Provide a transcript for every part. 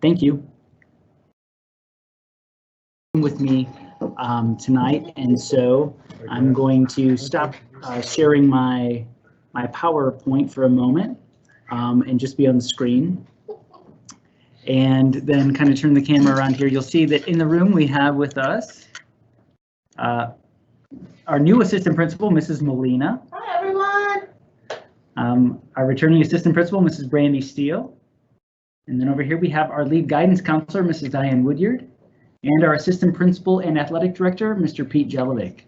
Thank you. With me tonight, and so I'm going to stop sharing my PowerPoint for a moment and just be on the screen, and then kind of turn the camera around here. You'll see that in the room we have with us our new assistant principal, Mrs. Molina. Hi, everyone. Our returning assistant principal, Mrs. Brandy Steele. And then over here we have our lead guidance counselor, Mrs. Diane Woodyard, and our assistant principal and athletic director, Mr. Pete Jelovic.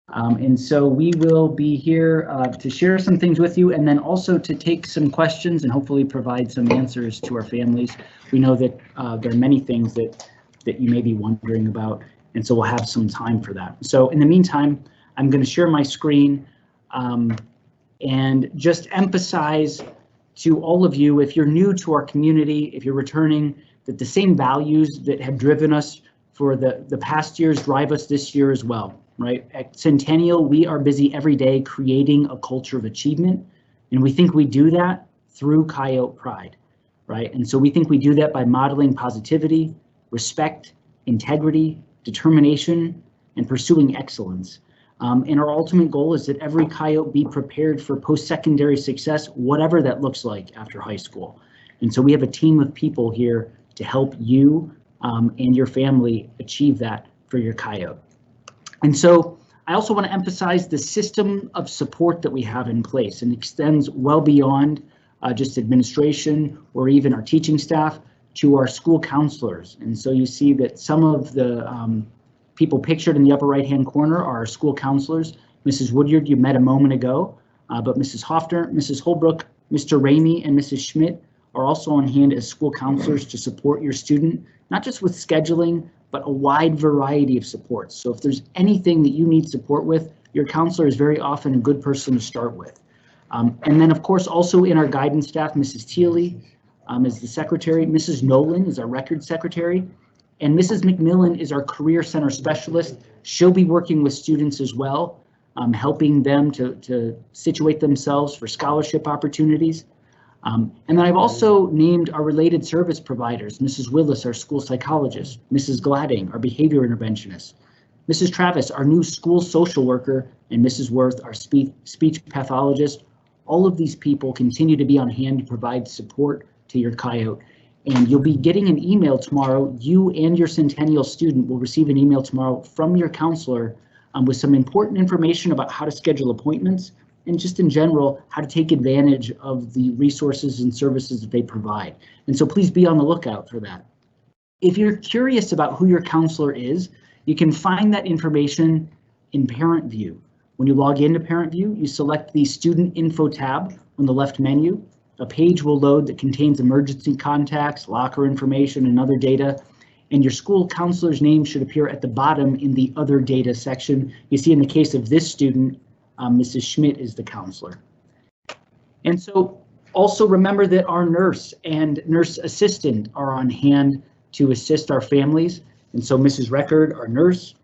And so we will be here to share some things with you, and then also to take some questions and hopefully provide some answers to our families. We know that there are many things that you may be wondering about, and so we'll have some time for that. So in the meantime, I'm going to share my screen and just emphasize to all of you, if you're new to our community, if you're returning, that the same values that have driven us for the past years drive us this year as well, right? At Centennial, we are busy every day creating a culture of achievement, and we think we do that through Coyote Pride, right? And so we think we do that by modeling positivity, respect, integrity, determination, and pursuing excellence. And our ultimate goal is that every Coyote be prepared for post-secondary success, whatever that looks like after high school. And so we have a team of people here to help you and your family achieve that for your Coyote. And so I also want to emphasize the system of support that we have in place, and extends well beyond just administration or even our teaching staff to our school counselors. And so you see that some of the people pictured in the upper right-hand corner are our school counselors. Mrs. Woodyard, you met a moment ago, but Mrs. Hoffner, Mrs. Holbrook, Mr. Ramey, and Mrs. Schmidt are also on hand as school counselors to support your student, not just with scheduling, but a wide variety of supports. So if there's anything that you need support with, your counselor is very often a good person to start with. And then of course, also in our guidance staff, Mrs. Teely is the secretary, Mrs. Nolan is our record secretary, and Mrs. McMillan is our career center specialist. She'll be working with students as well, helping them to situate themselves for scholarship opportunities. And then I've also named our related service providers, Mrs. Willis, our school psychologist, Mrs. Gladding, our behavior interventionist, Mrs. Travis, our new school social worker, and Mrs. Worth, our speech pathologist. All of these people continue to be on hand to provide support to your Coyote. And you'll be getting an email tomorrow. You and your Centennial student will receive an email tomorrow from your counselor with some important information about how to schedule appointments, and just in general, how to take advantage of the resources and services that they provide. And so please be on the lookout for that. If you're curious about who your counselor is, you can find that information in Parent View. When you log into Parent View, you select the Student Info tab on the left menu. A page will load that contains emergency contacts, locker information, and other data. And your school counselor's name should appear at the bottom in the Other Data section. You see in the case of this student, Mrs. Schmidt is the counselor. And so also remember that our nurse and nurse assistant are on hand to assist our families. And so Mrs. Record, our nurse,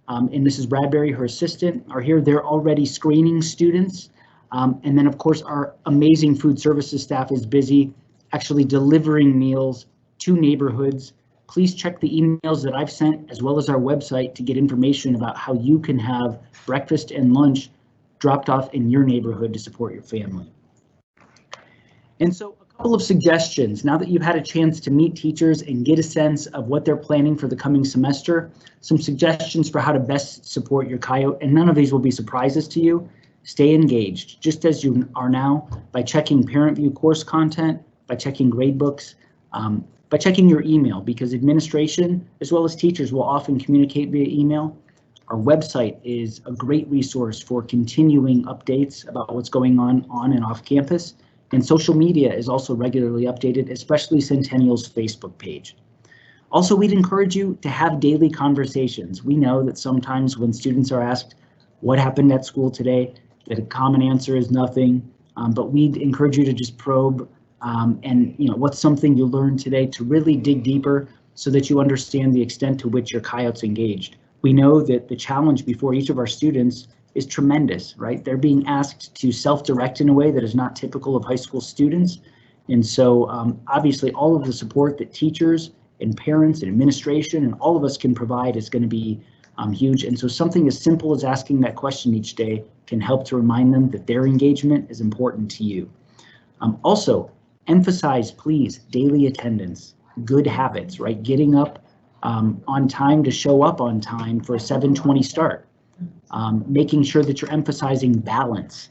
and Mrs. Bradbury, her assistant, are here. They're already screening students. And then of course our amazing food services staff is busy actually delivering meals to neighborhoods. Please check the emails that I've sent as well as our website to get information about how you can have breakfast and lunch dropped off in your neighborhood to support your family. And so a couple of suggestions, now that you've had a chance to meet teachers and get a sense of what they're planning for the coming semester, some suggestions for how to best support your Coyote, and none of these will be surprises to you. Stay engaged, just as you are now, by checking Parent View course content, by checking gradebooks, by checking your email, because administration as well as teachers will often communicate via email. Our website is a great resource for continuing updates about what's going on and off campus, and social media is also regularly updated, especially Centennial's Facebook page. Also, we'd encourage you to have daily conversations. We know that sometimes when students are asked what happened at school today, that a common answer is nothing, but we'd encourage you to just probe and what's something you learned today, to really dig deeper so that you understand the extent to which your Coyote's engaged. We know that the challenge before each of our students is tremendous, right? They're being asked to self-direct in a way that is not typical of high school students. And so obviously all of the support that teachers and parents and administration and all of us can provide is going to be huge. And so something as simple as asking that question each day can help to remind them that their engagement is important to you. Also, emphasize, please, daily attendance, good habits, right? Getting up on time to show up on time for a 7:20 start. Making sure that you're emphasizing balance.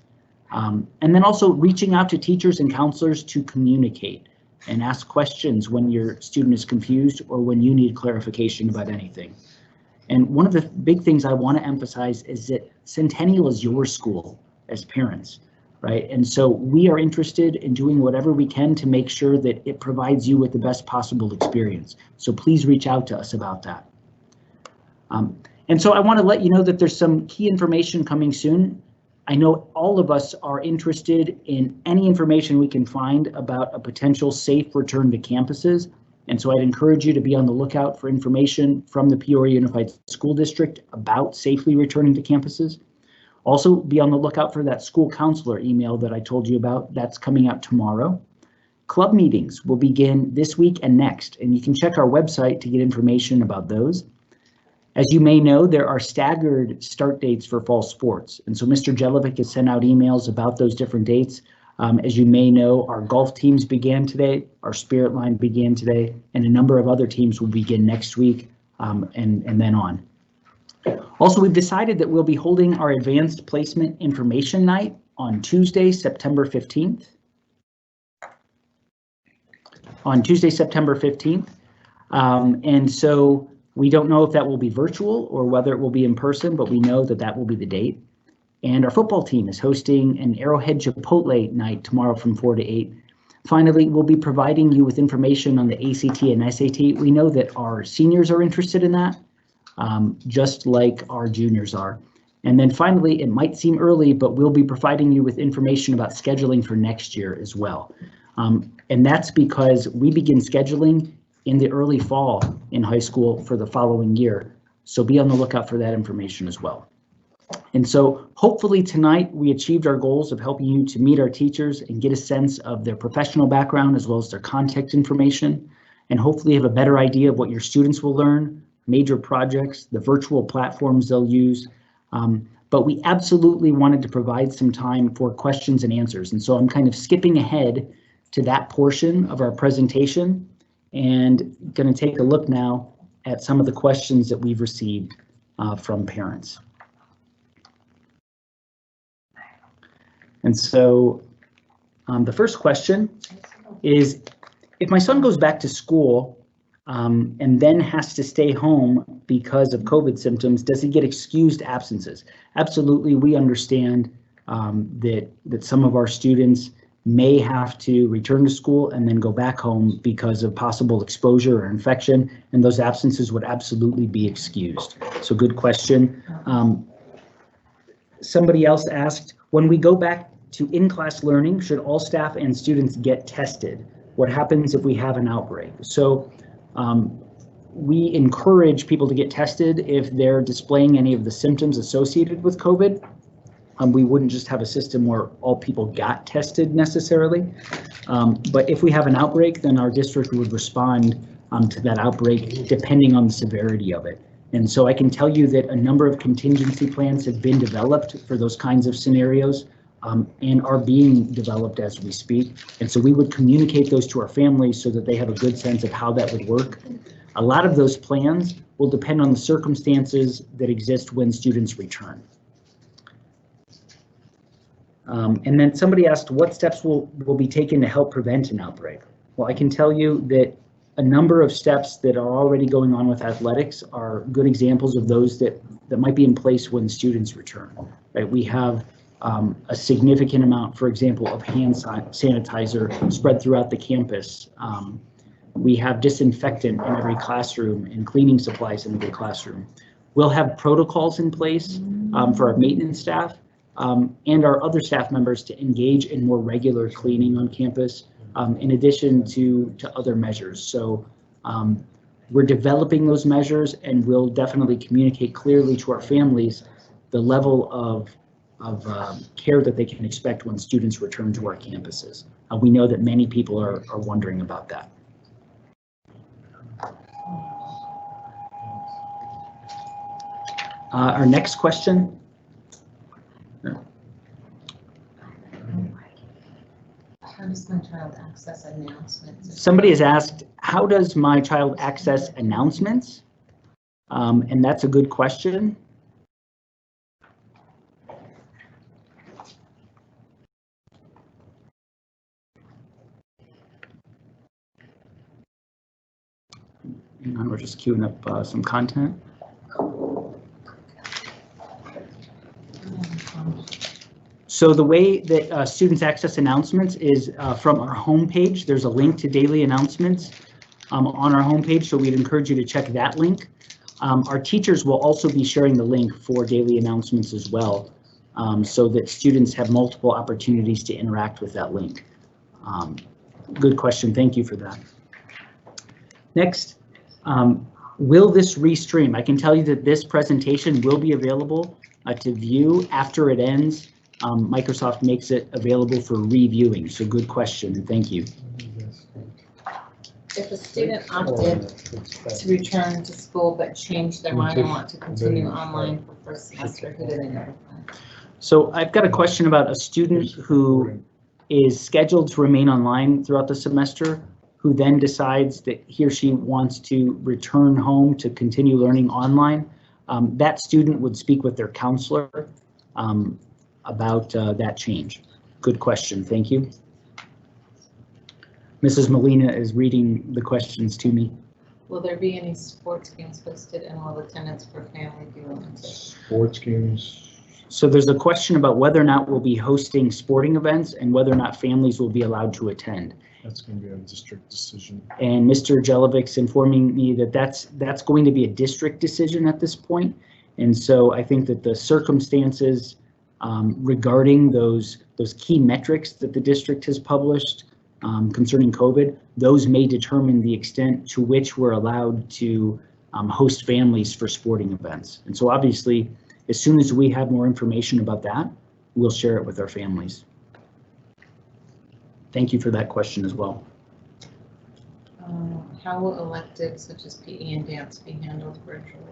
And then also reaching out to teachers and counselors to communicate and ask questions when your student is confused or when you need clarification about anything. And one of the big things I want to emphasize is that Centennial is your school as parents, right? And so we are interested in doing whatever we can to make sure that it provides you with the best possible experience. So please reach out to us about that. And so I want to let you know that there's some key information coming soon. I know all of us are interested in any information we can find about a potential safe return to campuses. And so I'd encourage you to be on the lookout for information from the Peoria Unified School District about safely returning to campuses. Also be on the lookout for that school counselor email that I told you about. That's coming out tomorrow. Club meetings will begin this week and next, and you can check our website to get information about those. As you may know, there are staggered start dates for fall sports, and so Mr. Jelovic has sent out emails about those different dates. As you may know, our golf teams began today, our Spirit Line began today, and a number of other teams will begin next week and then on. Also, we've decided that we'll be holding our Advanced Placement Information Night on Tuesday, September 15th. And so we don't know if that will be virtual or whether it will be in person, but we know that that will be the date. And our football team is hosting an Arrowhead Chipotle night tomorrow from 4 to 8. Finally, we'll be providing you with information on the ACT and SAT. We know that our seniors are interested in that, just like our juniors are. And then finally, it might seem early, but we'll be providing you with information about scheduling for next year as well. And that's because we begin scheduling in the early fall in high school for the following year. So be on the lookout for that information as well. And so hopefully tonight we achieved our goals of helping you to meet our teachers and get a sense of their professional background as well as their contact information, and hopefully have a better idea of what your students will learn, major projects, the virtual platforms they'll use. But we absolutely wanted to provide some time for questions and answers. And so I'm kind of skipping ahead to that portion of our presentation and going to take a look now at some of the questions that we've received from parents. And so the first question is, if my son goes back to school and then has to stay home because of COVID symptoms, does he get excused absences? Absolutely, we understand that some of our students may have to return to school and then go back home because of possible exposure or infection, and those absences would absolutely be excused. So good question. Somebody else asked, when we go back to in-class learning, should all staff and students get tested? What happens if we have an outbreak? So we encourage people to get tested if they're displaying any of the symptoms associated with COVID. We wouldn't just have a system where all people got tested necessarily. But if we have an outbreak, then our district would respond to that outbreak depending on the severity of it. And so I can tell you that a number of contingency plans have been developed for those kinds of scenarios and are being developed as we speak. And so we would communicate those to our families so that they have a good sense of how that would work. A lot of those plans will depend on the circumstances that exist when students return. And then somebody asked, what steps will be taken to help prevent an outbreak? Well, I can tell you that a number of steps that are already going on with athletics are good examples of those that might be in place when students return. Right? We have a significant amount, for example, of hand sanitizer spread throughout the campus. We have disinfectant in every classroom and cleaning supplies in every classroom. We'll have protocols in place for our maintenance staff and our other staff members to engage in more regular cleaning on campus, in addition to other measures. So we're developing those measures, and we'll definitely communicate clearly to our families the level of care that they can expect when students return to our campuses. We know that many people are wondering about that. Our next question. How does my child access announcements? Somebody has asked, how does my child access announcements? And that's a good question. Hang on, we're just queuing up some content. So the way that students access announcements is from our homepage. There's a link to daily announcements on our homepage, so we'd encourage you to check that link. Our teachers will also be sharing the link for daily announcements as well, so that students have multiple opportunities to interact with that link. Good question, thank you for that. Next, will this restream? I can tell you that this presentation will be available to view after it ends. Microsoft makes it available for reviewing, so good question, and thank you. If a student opted to return to school but changed their mind and want to continue online for first semester, who do they notify? So I've got a question about a student who is scheduled to remain online throughout the semester, who then decides that he or she wants to return home to continue learning online. That student would speak with their counselor about that change. Good question, thank you. Mrs. Molina is reading the questions to me. Will there be any sports games hosted, and will attendance for family be limited? Sports games. So there's a question about whether or not we'll be hosting sporting events and whether or not families will be allowed to attend. That's going to be a district decision. And Mr. Jelovic's informing me that that's going to be a district decision at this point. And so I think that the circumstances regarding those key metrics that the district has published concerning COVID, those may determine the extent to which we're allowed to host families for sporting events. And so obviously, as soon as we have more information about that, we'll share it with our families. Thank you for that question as well. How will electives such as PE and dance be handled virtually?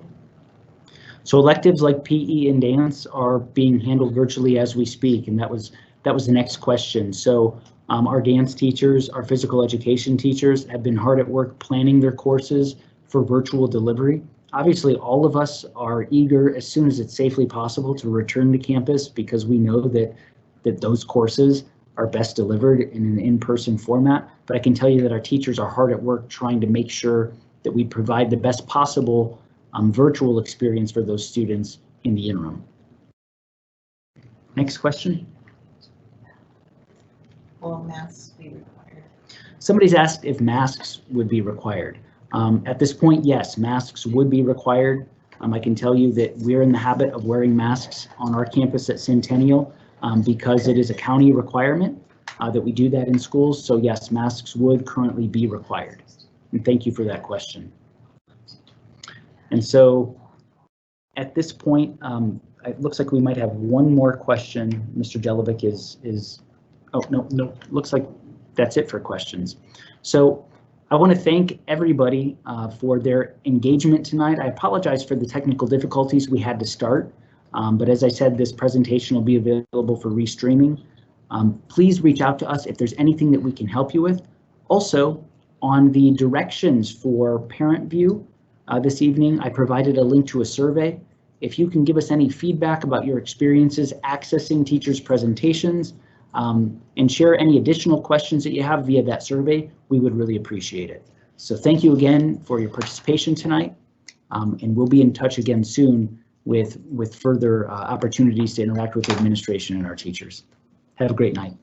So electives like PE and dance are being handled virtually as we speak, and that was the next question. So our dance teachers, our physical education teachers have been hard at work planning their courses for virtual delivery. Obviously, all of us are eager as soon as it's safely possible to return to campus, because we know that those courses are best delivered in an in-person format. But I can tell you that our teachers are hard at work trying to make sure that we provide the best possible virtual experience for those students in the interim. Next question. Will masks be required? Somebody's asked if masks would be required. At this point, yes, masks would be required. I can tell you that we're in the habit of wearing masks on our campus at Centennial because it is a county requirement that we do that in schools. So yes, masks would currently be required. And thank you for that question. And so at this point, it looks like we might have one more question. Mr. Jelovic is, oh, no, looks like that's it for questions. So I want to thank everybody for their engagement tonight. I apologize for the technical difficulties we had to start, but as I said, this presentation will be available for restreaming. Please reach out to us if there's anything that we can help you with. Also, on the directions for Parent View this evening, I provided a link to a survey. If you can give us any feedback about your experiences accessing teachers' presentations and share any additional questions that you have via that survey, we would really appreciate it. So thank you again for your participation tonight, and we'll be in touch again soon with further opportunities to interact with the administration and our teachers. Have a great night.